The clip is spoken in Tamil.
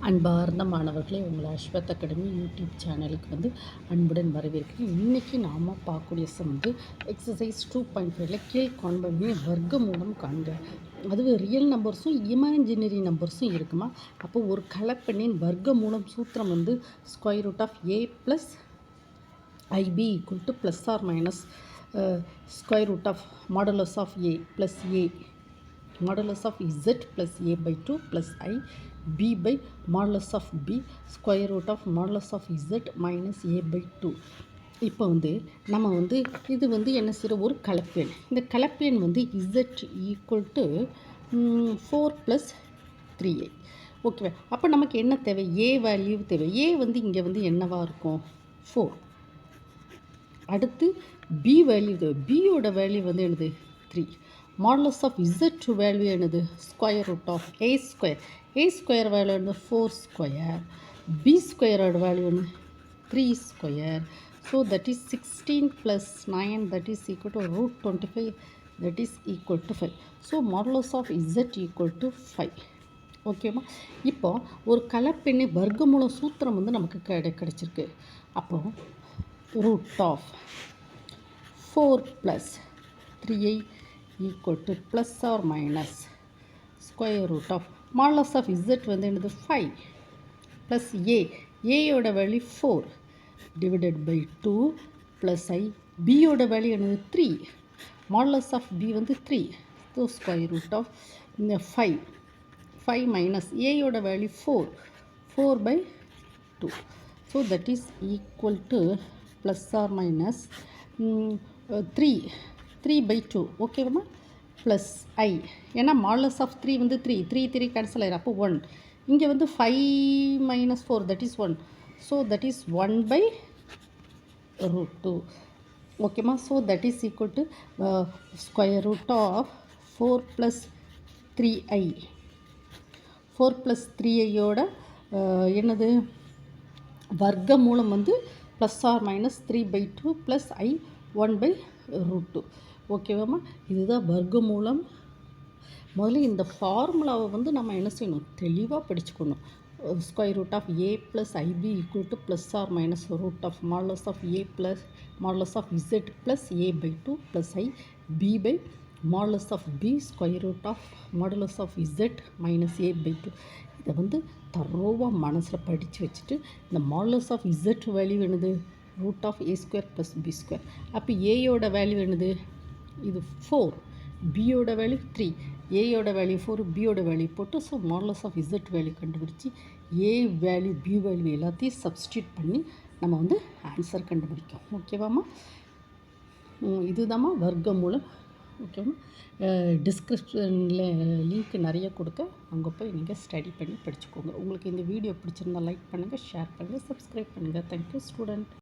அன்பார்ந்த மாணவர்களே, உங்களை அஸ்வத் அகாடமி யூடியூப் சேனலுக்கு அன்புடன் வரவேற்கிறேன். இன்றைக்கி நாம் பார்க்கக்கூடிய சம் எக்ஸசைஸ் 2.5 கீழ்காண்பவையின் வர்க்க மூலம் காண்க. அதுவே ரியல் நம்பர்ஸும் இமேஜினரி நம்பர்ஸும் இருக்குமா. அப்போ ஒரு கலப்பெண்ணின் வர்க்க மூலம் சூத்திரம் square root of A plus IP equal to plus R minus square root of modulus of A plus a modulus of z plus a by 2 plus I b by modulus of b square root of modulus of z minus a by 2. இப்போ நம்ம இது என்ன செய்கிற ஒரு கலப்பெண். இந்த கலப்பெண் z equal to 4 plus 3a. ஓகேவா. அப்போ நமக்கு என்ன தேவை? ஏ வேல்யூ தேவை. ஏ இங்கே என்னவாக இருக்கும்? 4. அடுத்து பி வேல்யூ தேவை. பியோட வேல்யூ என்னது? 3. modulus of z value என்னது? square root of a square. a square value 4 square. b square value 3 square. So that is 16 plus 9, that is equal to root 25, that is equal to 5. So modulus of z equal to 5. ஓகேவா. இப்போ ஒரு கலப்பெண்ணை வர்க்கமூல சூத்திரம் நமக்கு கிடைச்சிருக்கு. அப்போ root of 4 plus 3i equal to plus or minus square root of modulus of z என்னது 5 plus a யோட value 4 divided by 2 plus I b யோட வேல்யூ என்னது 3 modulus of b 3 so square root of 5 minus a யோட value 4 by 2 so that is equal to plus or minus 3 by 2 ஓகேவா. ப்ளஸ் ஐ ஏன்னா மாடுலஸ் ஆஃப் 3 3 கேன்சல் ஆயிடும். அப்போ 1 இங்கே 5 minus 4 that is 1. So that is 1 by root 2 ஓகேம்மா. So that is equal to square root of 4 plus 3i 4 plus 3iயோட என்னது வர்க்க மூலம் plus R minus 3 by 2 plus i 1 by root 2 ஓகேவாம்மா. இதுதான் வர்க்க மூலம். முதல்ல இந்த ஃபார்முலாவை நம்ம என்ன செய்யணும்? தெளிவாக படிச்சுக்கணும். Square root of A plus IP equal to plus R minus root of modulus of A plus modulus of Z plus A by 2 plus I B by modulus of B square root of modulus of Z minus A by 2. இதை தரோவாக மனசில் படித்து வச்சுட்டு இந்த மாடுலஸ் ஆஃப் இசட் வேல்யூ என்னது? Root of A square plus B square. அப்போ ஏயோட வேல்யூ என்னது? இது 4, பியோட வேல்யூ 3, ஏயோட வேல்யூ 4, பியோட வேல்யூ போட்டு so modulus of Z value கண்டுபிடிச்சி ஏ வேல்யூ பி வேல்யூ எல்லாத்தையும் சப்ஸ்டியூட் பண்ணி நம்ம ஆன்சர் கண்டுபிடிக்கும். ஓகேவாம்மா. இதுதாம்மா வர்க்க மூலம். ஓகேவா. டிஸ்கிரிப்ஷனில் லிங்க் நிறைய கொடுக்க அங்கே போய் நீங்கள் ஸ்டடி பண்ணி படிச்சுக்கோங்க. உங்களுக்கு இந்த வீடியோ பிடிச்சிருந்தால் லைக் பண்ணுங்கள், ஷேர் பண்ணுங்கள், சப்ஸ்கிரைப் பண்ணுங்கள். Thank you student.